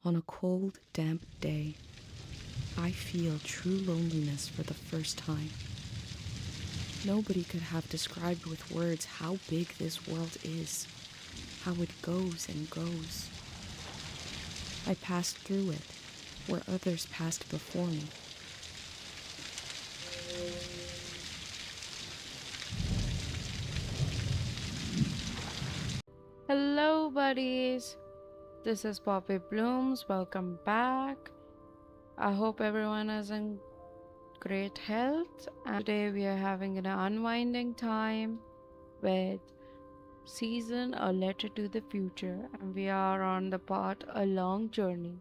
On a cold, damp day, I feel true loneliness for the first time. Nobody could have described with words how big this world is, how it goes and goes. I passed through it, where others passed before me. Hello, buddies. This is Poppy Blooms. Welcome back. I hope everyone is in great health. And today we are having an unwinding time with season A Letter to the Future, and we are on the path a long journey.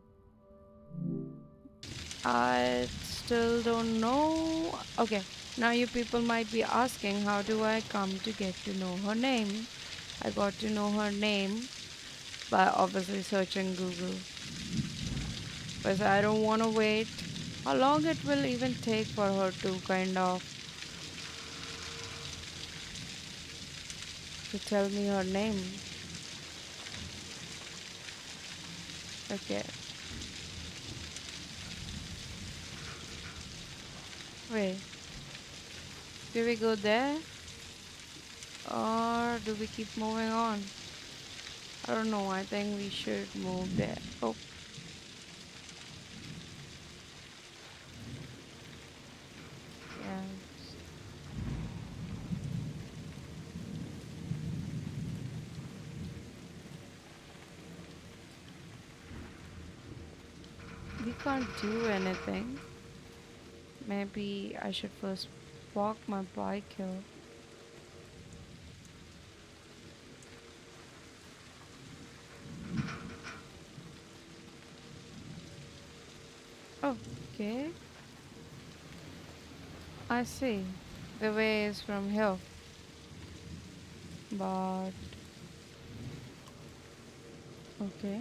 I still don't know. Okay, now you people might be asking, how do I come to get to know her name? I got to know her name by obviously searching Google. Because I don't want to wait. How long it will even take for her to kind of to tell me her name. Okay. Wait. Do we go there? Or do we keep moving on? I don't know. I think we should move there. Oh, yes. We can't do anything. Maybe I should first walk my bike here. Oh, okay. I see. The way is from here. But, okay.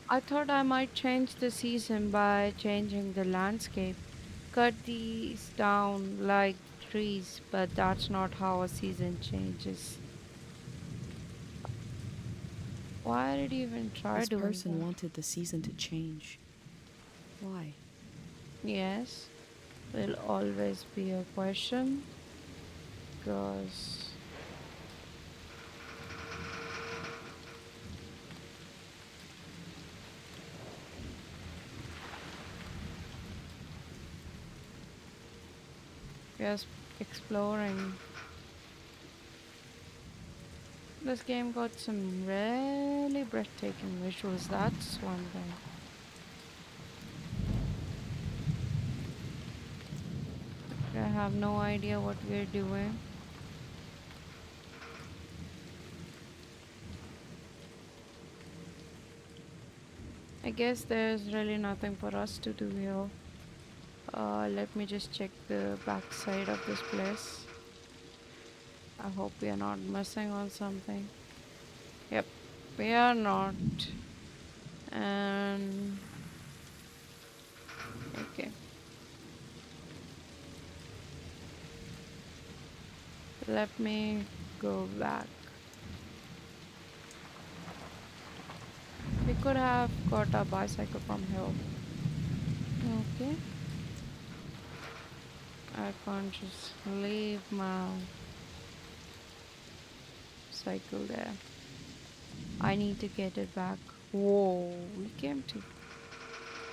I thought I might change the season by changing the landscape. Cut these down like trees, but that's not how a season changes. Why did you even try This doing person that? wanted the season to change. Why? Yes, will always be a question because we are exploring. This game got some really breathtaking visuals, that's one thing. I have no idea what we're doing. I guess there's really nothing for us to do here. Let me just check the back side of this place. I hope we are not missing on something. Yep, we are not. And okay, let me go back. We could have got a bicycle from here. Okay, I can't just leave my cycle there. I need to get it back. Whoa, we came to.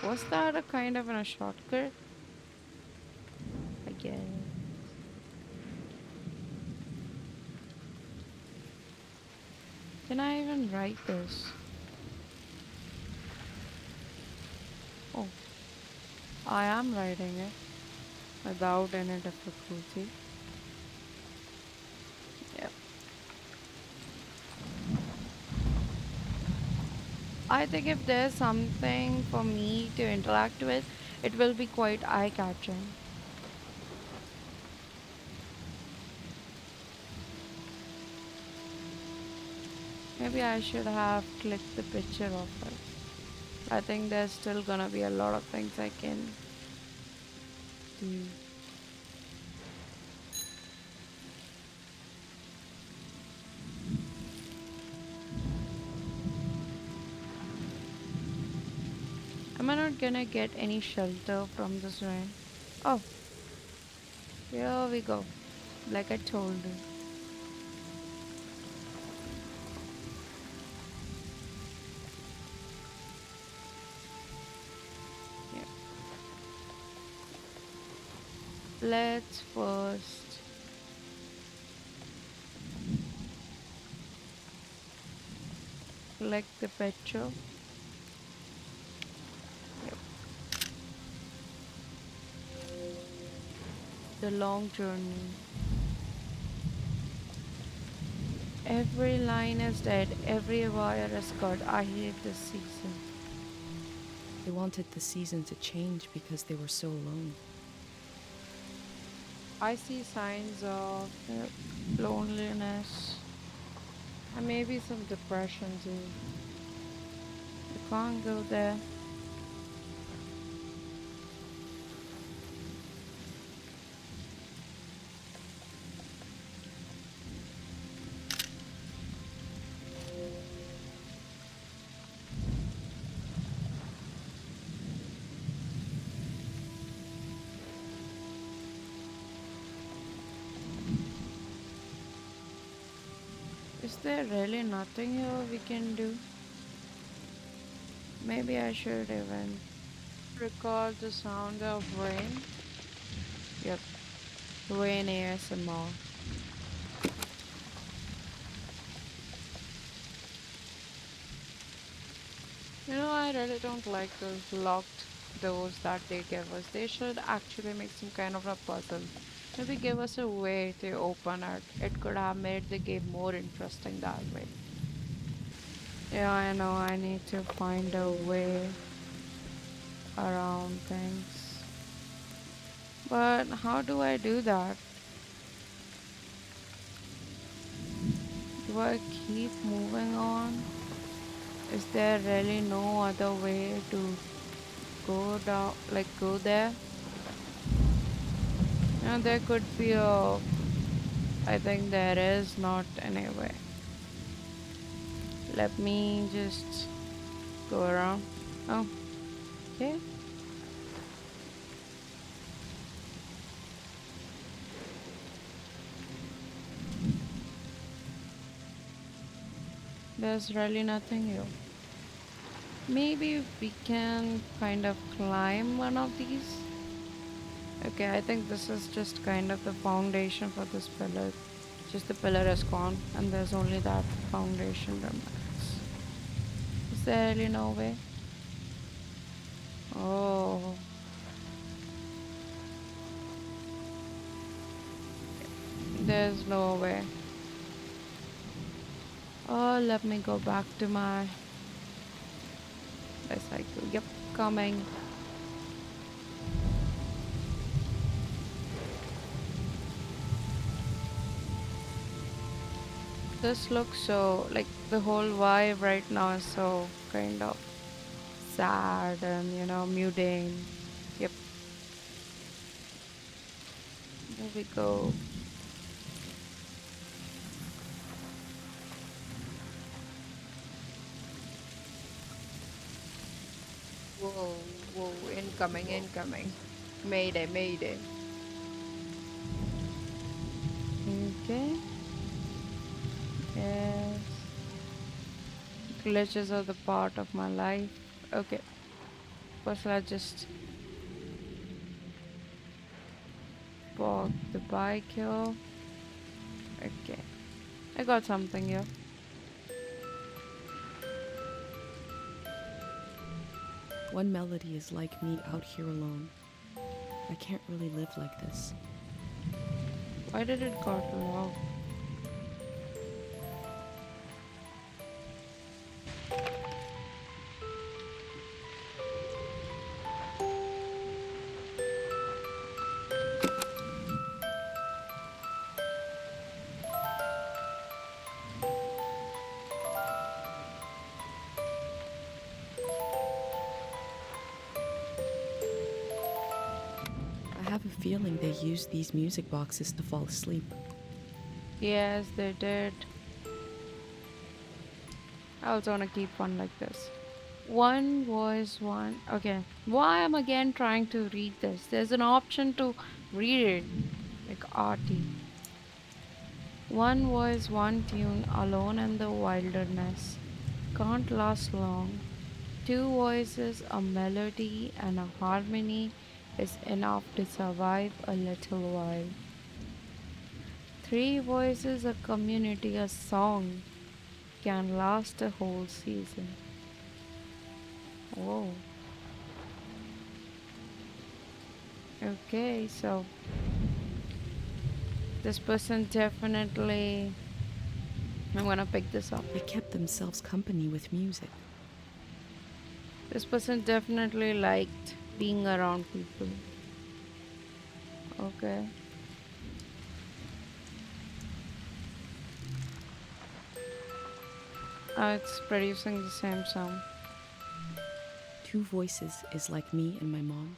Was that a kind of a shortcut? I guess. Can I even write this? Oh, I am writing it without any difficulty. Yep. I think if there's something for me to interact with, it will be quite eye-catching. Maybe I should have clicked the picture of it. I think there's still gonna be a lot of things I can do. Am I not gonna get any shelter from this rain? Oh, here we go. Like I told you. Yeah. Let's first collect the picture. Yep. The long journey. Every line is dead. Every wire is cut. I hate this season. They wanted the season to change because they were so alone. I see signs of loneliness and maybe some depression too. You can't go there. Is there really nothing here we can do? Maybe I should even record the sound of rain. Yep, rain ASMR. I really don't like those locked doors that they give us. They should actually make some kind of a puzzle. Maybe give us a way to open it. It could have made the game more interesting that way. Yeah, I know. I need to find a way around things. But how do I do that? Do I keep moving on? Is there really no other way to go down, like go there? There could be a. I think there is not any way. Let me just go around. Oh, okay. There's really nothing here. Maybe we can kind of climb one of these. Okay, I think this is just kind of the foundation for this pillar. Just the pillar is gone, and there's only that foundation remains. Is there really no way? Oh, there's no way. Oh, let me go back to my bicycle. Yep, coming. This looks so like the whole vibe right now is so kind of sad and mundane. Yep, there we go. Whoa, whoa, incoming, incoming. Mayday, mayday. Okay, yes. Glitches are the part of my life. Okay, first let's just park the bike here. Okay, I got something here. One melody is like me out here alone. I can't really live like this. Why did it got loud? I have a feeling they used these music boxes to fall asleep. Yes, they did. I also wanna keep one like this. One voice, one. Okay. Why am again trying to read this? There's an option to read it, like arty. One voice, one tune, alone in the wilderness. Can't last long. Two voices, a melody, and a harmony is enough to survive a little while. Three voices, a community, a song can last a whole season. Whoa. Okay, so this person definitely. I'm gonna pick this up. They kept themselves company with music. This person definitely liked being around people. Okay. It's producing the same sound. Two voices is like me and my mom.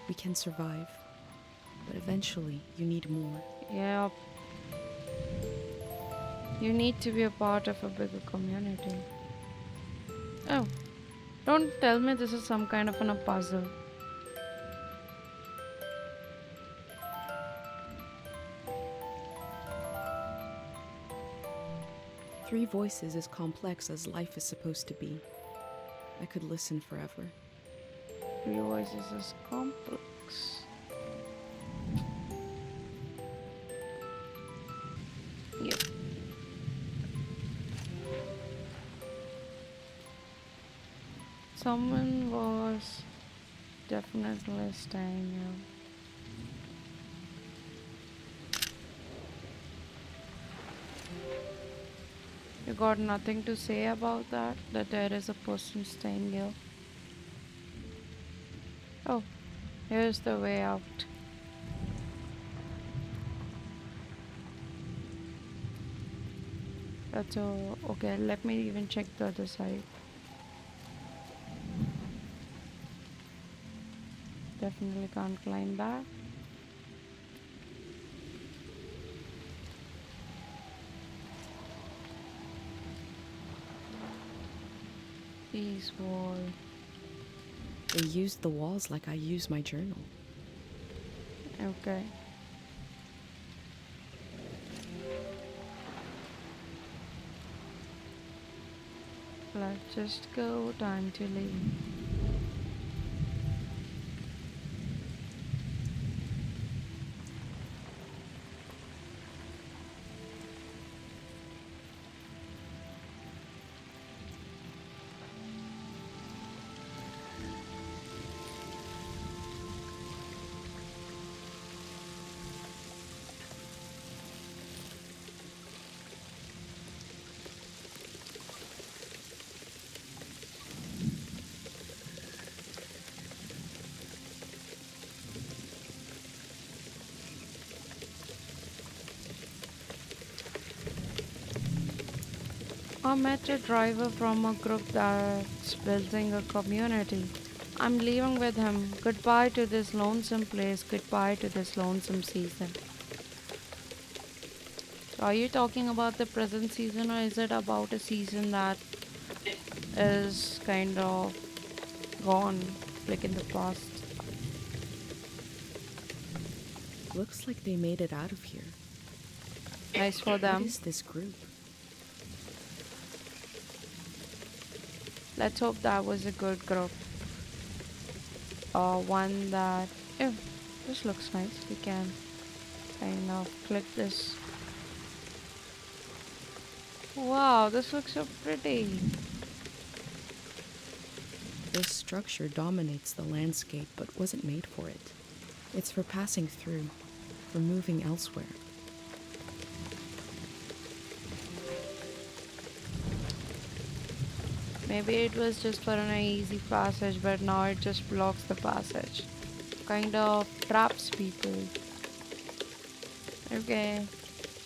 We can survive, but eventually you need more. Yeah, you need to be a part of a bigger community. Oh, don't tell me this is some kind of a puzzle. Three voices is complex as life is supposed to be. I could listen forever. Three voices is complex. Yep. Someone was definitely staying here. You got nothing to say about that? That there is a person staying here? Oh, here's the way out. That's all. Okay, let me even check the other side. Definitely can't climb that. These wall. They used the walls like I use my journal. Okay. Let's just go. Time to leave. I met a driver from a group that's building a community. I'm leaving with him. Goodbye to this lonesome place. Goodbye to this lonesome season. Are you talking about the present season or is it about a season that is kind of gone, like in the past? Looks like they made it out of here. Nice for What them. is this group? Let's hope that was a good group. One that. Oh, this looks nice. We can kind of click this. Wow, this looks so pretty. This structure dominates the landscape but wasn't made for it. It's for passing through, for moving elsewhere. Maybe it was just for an easy passage, but now it just blocks the passage. Kind of traps people. Okay,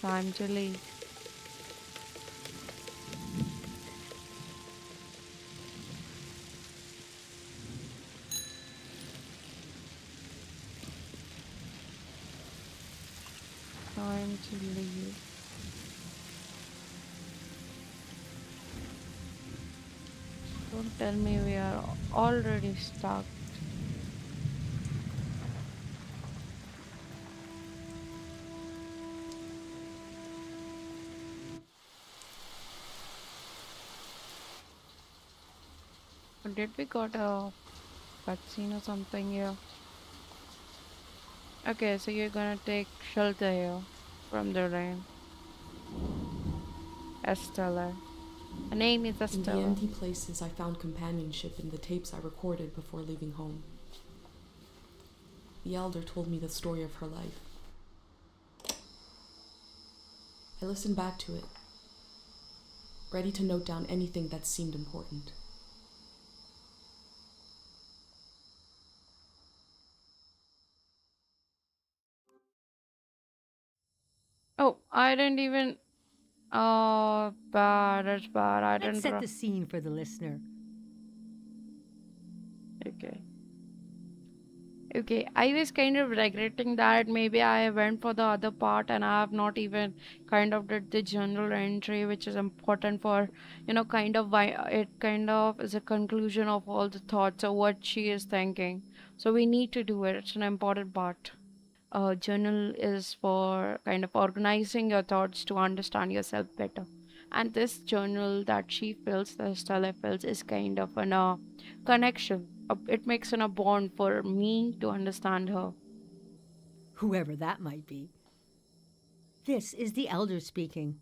time to leave. Time to leave. Don't tell me we are already stuck. Did we got a cutscene or something here? Okay, so you're gonna take shelter here from the rain. Estella. Her name is In the Estella. empty places, I found companionship in the tapes I recorded before leaving home. The Elder told me the story of her life. I listened back to it, ready to note down anything that seemed important. Oh, I didn't even. Oh, bad. It's bad. I Let's didn't. set the scene for the listener. Okay. Okay, I was kind of regretting that maybe I went for the other part and I have not even kind of did the journal entry, which is important for, kind of why it kind of is a conclusion of all the thoughts of what she is thinking. So we need to do it. It's an important part. A journal is for kind of organizing your thoughts to understand yourself better. And this journal that she fills, the Stella fills, is kind of an connection. It makes an a bond for me to understand her. Whoever that might be. This is the elder speaking.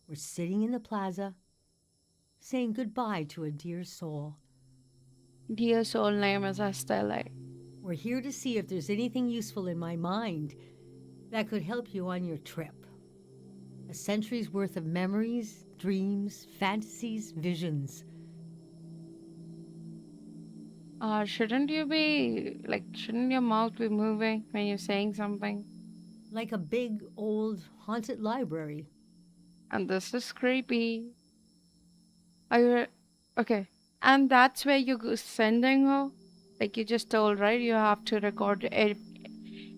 We're sitting in the plaza, saying goodbye to a dear soul. Dear soul name is Estella. We're here to see if there's anything useful in my mind that could help you on your trip. A century's worth of memories, dreams, fantasies, visions. Shouldn't your mouth be moving when you're saying something? Like a big, old, haunted library. And this is creepy. Are you okay? And that's where you're sending her? Like you just told, right? You have to record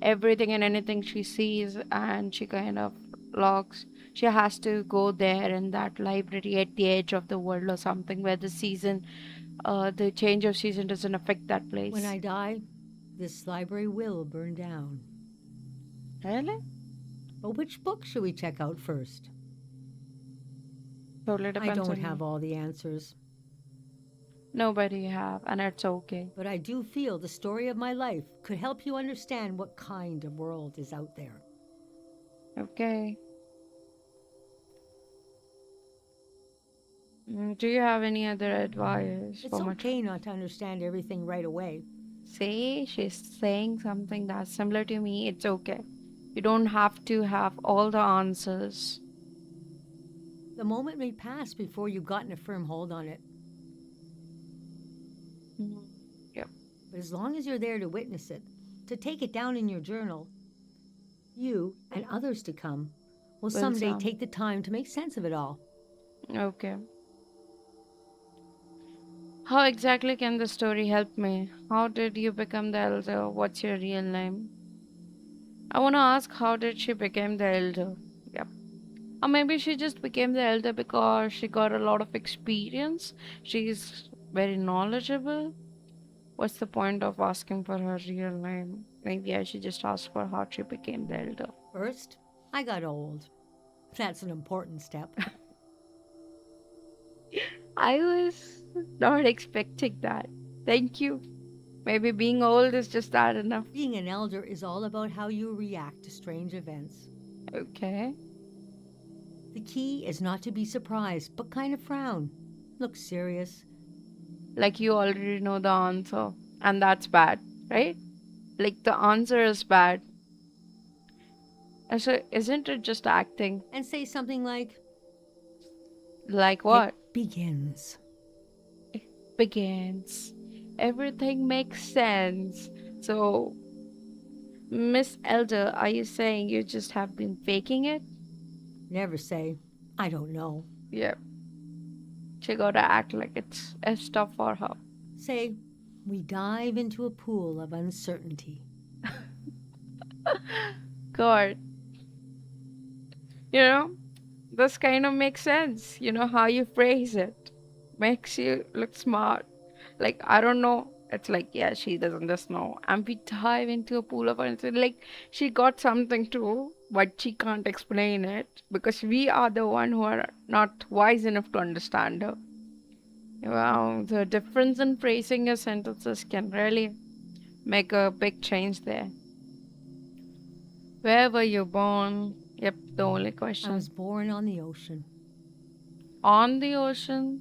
everything and anything she sees, and she kind of logs. She has to go there in that library at the edge of the world or something where the change of season doesn't affect that When place. I die, this library will burn down. Really? But which book should we check out first? Totally I depends don't on have you. all the answers, Nobody have, and it's okay. but I do feel the story of my life could help you understand what kind of world is out there. Okay. Do you have any other advice It's for my okay not to understand everything right away. Say she's saying something that's similar to me, it's okay. You don't have to have all the answers. The moment may pass before you've gotten a firm hold on it, Mm, Yep, but as long as you're there to witness it, to take it down in your journal, you and others to come will will someday some. take the time to make sense of it all. Okay. How exactly can the story help me? How did you become the elder? What's your real name? I want to ask how did she become the elder? Yep. Or maybe she just became the elder because she got a lot of experience. She's very knowledgeable. What's the point of asking for her real name? Maybe I should just ask for how she became the elder. First, I got old. That's an important step. I was not expecting that. Thank you. Maybe being old is just that enough. Being an elder is all about how you react to strange events. Okay. The key is not to be surprised, but kind of frown. Look serious. Like you already know the answer. And that's bad, right? Like the answer is bad. And so isn't it just acting? And say something like, Like "It what? begins." Begins. Everything makes sense. So, Miss Elder, are you saying you just have been faking it? Never say, "I don't know." Yeah. She gotta act like it's a stuff for her. Say, "We dive into a pool of uncertainty." God, you know, this kind of makes sense, how you phrase it. makes you look smart. Like, I don't know. It's like, yeah, she doesn't just know. And we dive into a pool of answers. Like, she got something too, but she can't explain it because we are the one who are not wise enough to understand her. Wow, the difference in phrasing your sentences can really make a big change there. Where were you born? Yep, the only I was question. born on the ocean. On the ocean?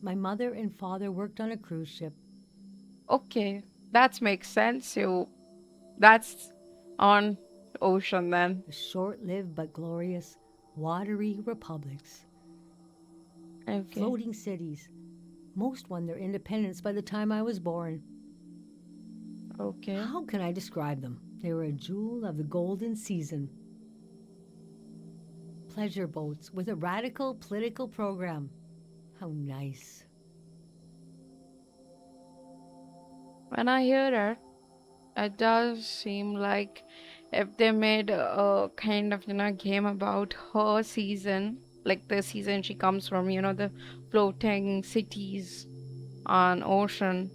My mother and father worked on a cruise ship. Okay, that makes sense. That's on ocean then. The short lived but glorious Watery Republics. Okay, Floating cities. Most won their independence by the time I was born. okay. How can I describe them? They were a jewel of the golden season. Pleasure boats with a radical political program. How nice. When I hear it, it does seem like if they made a kind of, game about her season, like the season she comes from, the floating cities on ocean,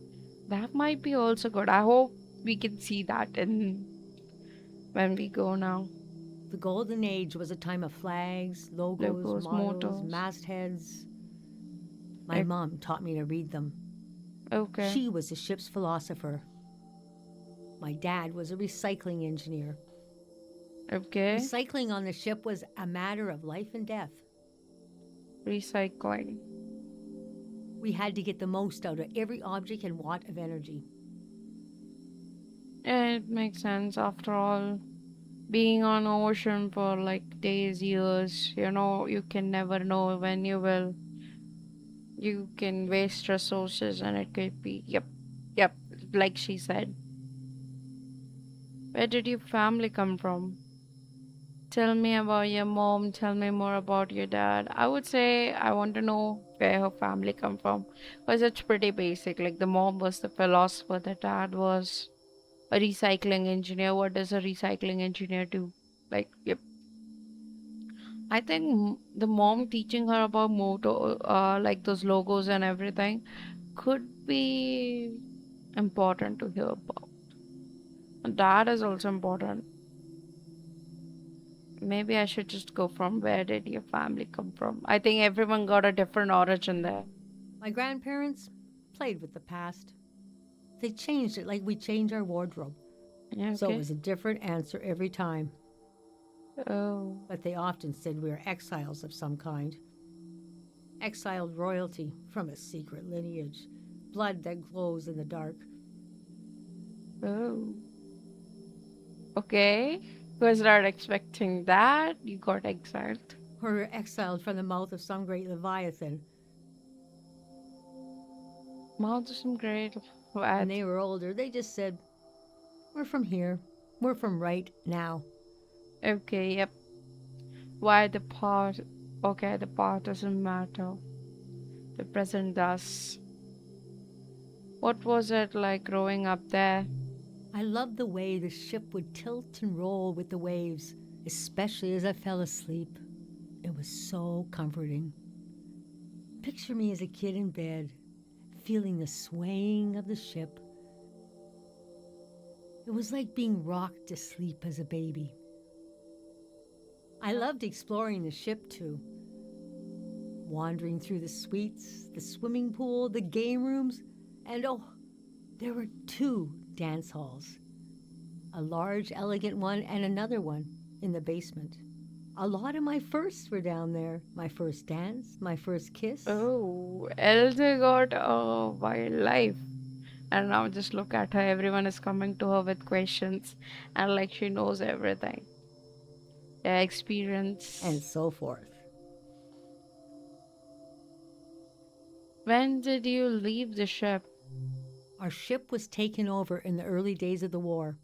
that might be also good. I hope we can see that in when we go now. The golden age was a time of flags, logos, Logos, mottos, motors. mastheads. My Eh, mom taught me to read them. Okay, She was a ship's philosopher. My dad was a recycling engineer. okay. Recycling on the ship was a matter of life and death. Recycling. We had to get the most out of every object and watt of energy. Yeah, it makes sense. After all, being on ocean for like days, years, you can never know when you will. You can waste resources and it could be, yep, yep, like she said. Where did your family come from? Tell me about your mom. Tell me more about your dad. I would say I want to know where her family come from because it's pretty basic. Like the mom was the philosopher, the dad was a recycling engineer. What does a recycling engineer do? Like, yep. I think the mom teaching her about moto, like those logos and everything, could be important to hear about. And that is also important. Maybe I should just go from where did your family come from? I think everyone got a different origin there. My grandparents played with the past. They changed it like we change our wardrobe. Yeah, So it okay. was a different answer every time. Oh, But they often said we were exiles of some kind. Exiled royalty from a secret lineage. Blood that glows in the dark. oh. Okay. Was not expecting that. You got exiled. Or we were exiled from the mouth of some great leviathan. Mouth is some great. When What? they were older, they just said, we're from here. We're from right now. Okay, yep. Why the part? Okay, the part doesn't matter. The present does. What was it like growing up there? I loved the way the ship would tilt and roll with the waves, especially as I fell asleep. It was so comforting. Picture me as a kid in bed, feeling the swaying of the ship. It was like being rocked to sleep as a baby. I loved exploring the ship too, wandering through the suites, the swimming pool, the game rooms, and oh, there were two dance halls. A large, elegant one and another one in the basement. A lot of my firsts were down there. My first dance, my first kiss. Oh, Elsa got a wild life. And now just look at her. Everyone is coming to her with questions. And like she knows everything. Yeah, And experience. so forth. When did you leave the ship? Our ship was taken over in the early days of the war.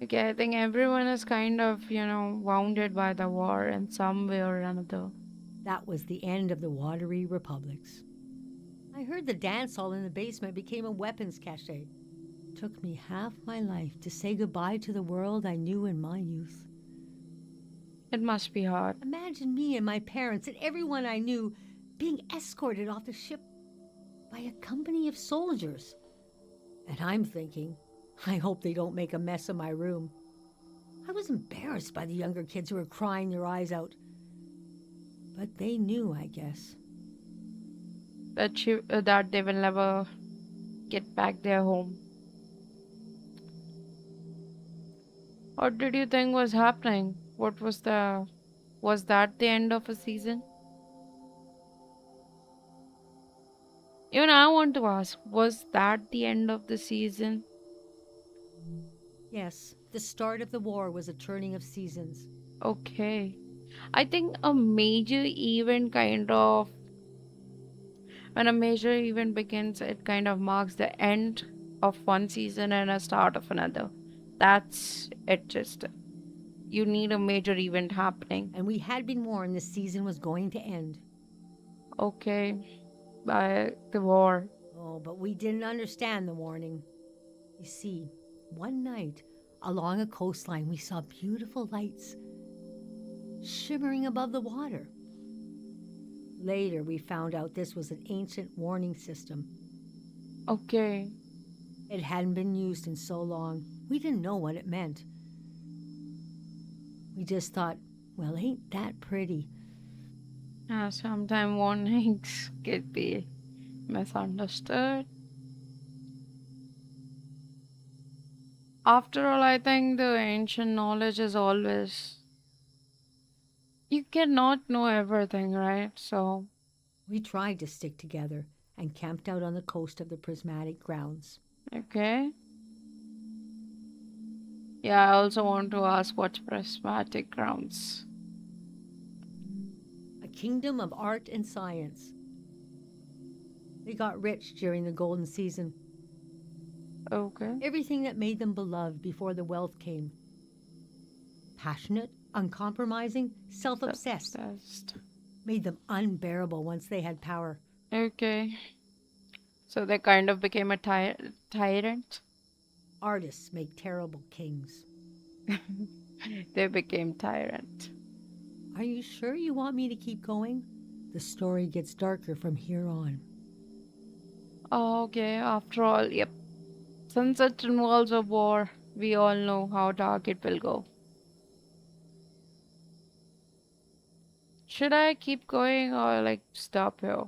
Okay, I think everyone is kind of, wounded by the war in some way or another. That was the end of the Watery Republics. I heard the dance hall in the basement became a weapons cache. Took me half my life to say goodbye to the world I knew in my youth. It must be hard. Imagine me and my parents and everyone I knew being escorted off the ship by a company of soldiers. And I'm thinking, I hope they don't make a mess of my room. I was embarrassed by the younger kids who were crying their eyes out. But they knew, I guess. That they will never get back their home. What did you think was happening? Was that the end of a season? Even I want to ask, was that the end of the season? Yes, the start of the war was a turning of seasons. Okay. I think a major event kind of, when a major event begins, it kind of marks the end of one season and a start of another. That's it, just. You need a major event happening. And we had been warned the season was going to end. Okay. By the war. Oh, but we didn't understand the warning. You see, one night, along a coastline, we saw beautiful lights shimmering above the water. Later, we found out this was an ancient warning system. Okay. It hadn't been used in so long. We didn't know what it meant. We just thought, well, ain't that pretty? Sometimes warnings could be misunderstood. After all, I think the ancient knowledge is always. You cannot know everything, right? So, We tried to stick together and camped out on the coast of the Prismatic Grounds. okay. Yeah, I also want to ask what's Prismatic Grounds. A kingdom of art and science. They got rich during the golden season. Okay. Everything that made them beloved before the wealth came. Passionate, uncompromising, self-obsessed. Obsessed. Made them unbearable once they had power. Okay. So they kind of became a tyrant. Artists make terrible kings. They became tyrant. Are you sure you want me to keep going? The story gets darker from here on. Okay, after all, yep. Since it involves a war, we all know how dark it will go. Should I keep going or like stop here?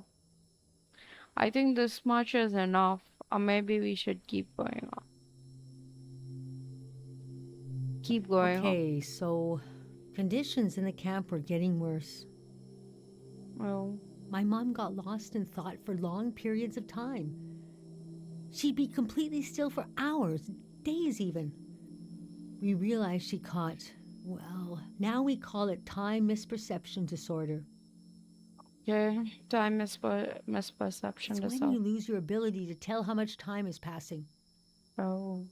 I think this much is enough, or maybe we should keep going on. Keep going on. Okay, so conditions in the camp were getting worse. Well, My mom got lost in thought for long periods of time. She'd be completely still for hours, days even. We realized she caught, well, now we call it time misperception disorder. okay. Time misperception It's when disorder. you lose your ability to tell how much time is passing. Oh,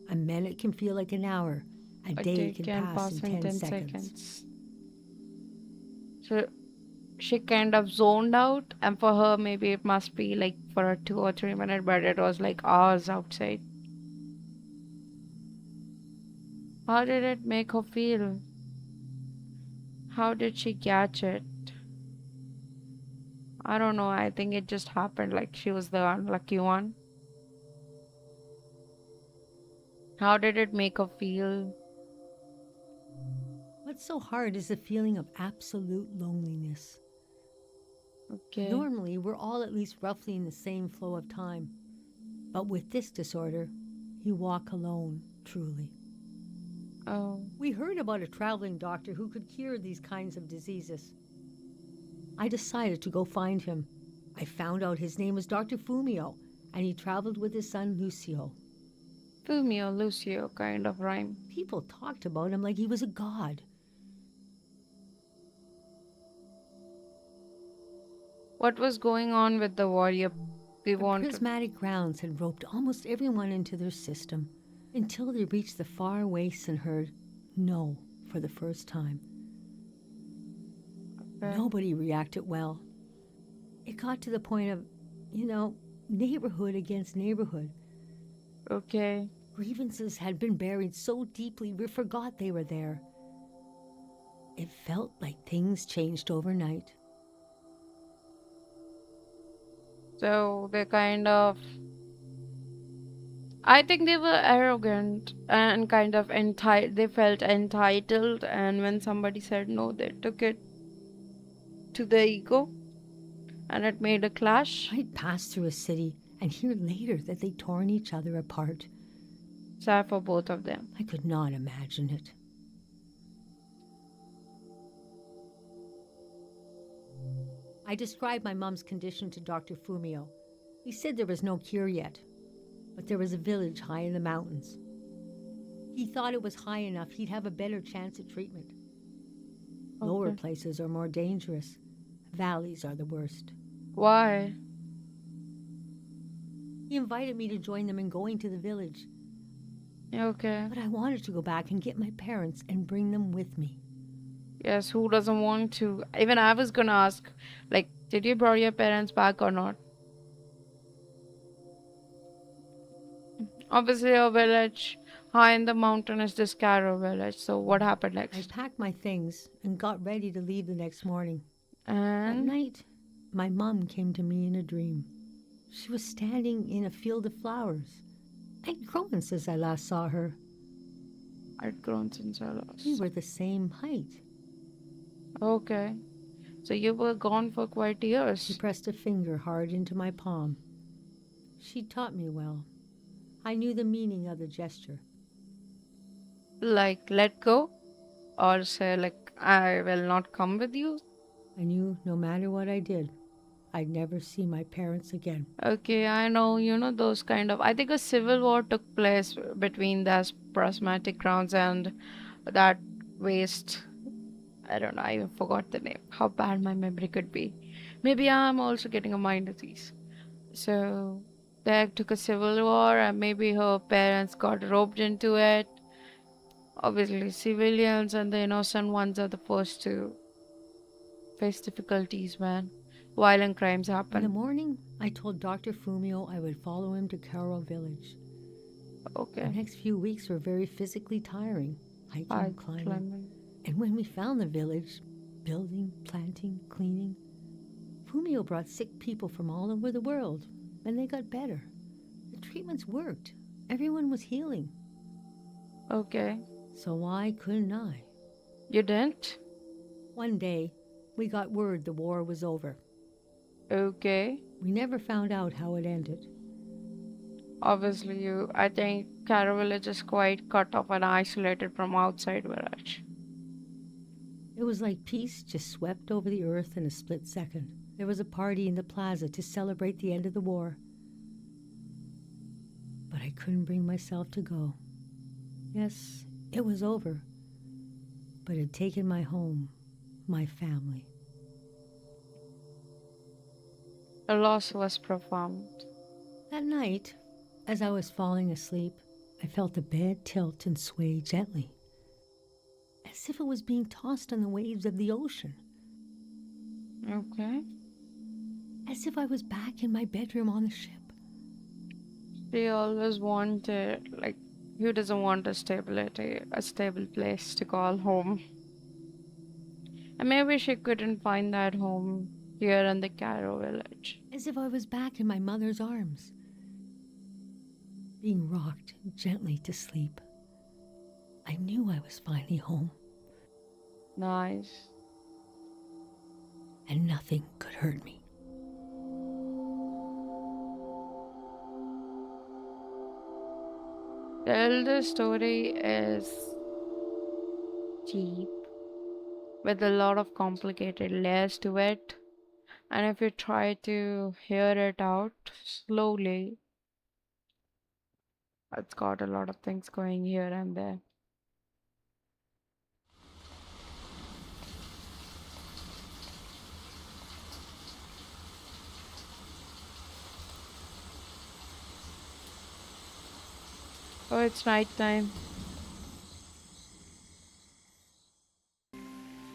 A minute can feel like an hour. A a day day can can pass in pass in 10 10 seconds. seconds. So she kind of zoned out, and for her, maybe it must be like for a 2 or 3 minute, but it was like hours outside. How did it make her feel? How did she catch it? I don't know. I think it just happened like she was the unlucky one. How did it make her feel? What's so hard is the feeling of absolute loneliness. Okay. Normally, we're all at least roughly in the same flow of time. But with this disorder, you walk alone, truly. Oh, We heard about a traveling doctor who could cure these kinds of diseases. I decided to go find him. I found out his name was Dr. Fumio, and he traveled with his son Lucio. Fumio, Lucio kind of rhyme. People talked about him like he was a god. What was going on with the warrior? We The wanted. Prismatic Grounds had roped almost everyone into their system until they reached the far wastes and heard no for the first time. Okay. Nobody reacted well. It got to the point of, neighborhood against neighborhood. Okay. Grievances had been buried so deeply we forgot they were there. It felt like things changed overnight. So they kind of, I think they were arrogant and kind of entitled. They felt entitled, and when somebody said no, they took it to the ego, and it made a clash. I'd pass through a city and hear later that they'd torn each other apart. Sad for both of them. I could not imagine it. I described my mum's condition to Dr. Fumio. He said there was no cure yet, but there was a village high in the mountains. He thought it was high enough he'd have a better chance at treatment. Lower Okay. places are more dangerous. Valleys are the worst. Why? He invited me to join them in going to the village, Okay. but I wanted to go back and get my parents and bring them with me. Yes, who doesn't want to? Even I was gonna ask, like, did you brought your parents back or not? Obviously, your village high in the mountain is this Caro village. So what happened I next? packed my things and got ready to leave the next morning. At And night, my mum came to me in a dream. She was standing in a field of flowers. I'd grown since I last saw her. I'd grown since I We lost. were the same height. Okay. So you were gone for quite She years. pressed a finger hard into my palm. She taught me well. I knew the meaning of the gesture. Like, let go? Or say, like, I will not come with you? I knew no matter what I did, I'd never see my parents again. Okay, I know, those kind of. I think a civil war took place between the Prismatic Grounds and that waste. I don't know, I even forgot the name. How bad my memory could be. Maybe I'm also getting a mind disease. So, they took a civil war, and maybe her parents got roped into it. Obviously, civilians and the innocent ones are the first to face difficulties when violent crimes In the happen. morning, I told Dr. Fumio I would follow him to Caro Village. The Okay, next few weeks were very physically tiring, hiking, high climbing. climbing. And when we found the village, building, planting, cleaning, Fumio brought sick people from all over the world, and they got better. The treatments worked. Everyone was healing. Okay, So why couldn't I? you didn't? One day, we got word the war was over. Okay. We never found out how it ended. Obviously, I think Caro Village is quite cut off and isolated from outside village. It was like peace just swept over the earth in a split second. There was a party in the plaza to celebrate the end of the war. But I couldn't bring myself to go. Yes, it was over, but it had taken my home, my family. The loss was profound. That night, as I was falling asleep, I felt the bed tilt and sway gently, as if it was being tossed on the waves of the ocean, Okay. as if I was back in my bedroom on the ship. She always wanted, like, who doesn't want a stable place to call home? And maybe she couldn't find that home here in the Caro village. As if I was back in my mother's arms, being rocked gently to sleep. I knew I was finally home, Nice. and nothing could hurt me. The elder story is deep with a lot of complicated layers to it. And if you try to hear it out slowly, it's got a lot of things going here and there. Oh, it's night time. You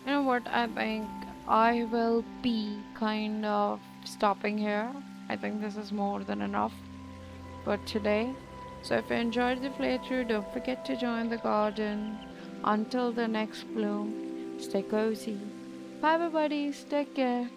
know what? I think I will be kind of stopping here. I think this is more than enough for today. So if you enjoyed the playthrough, don't forget to join the garden. Until the next bloom, stay cozy. Bye, bye, buddies. Take care.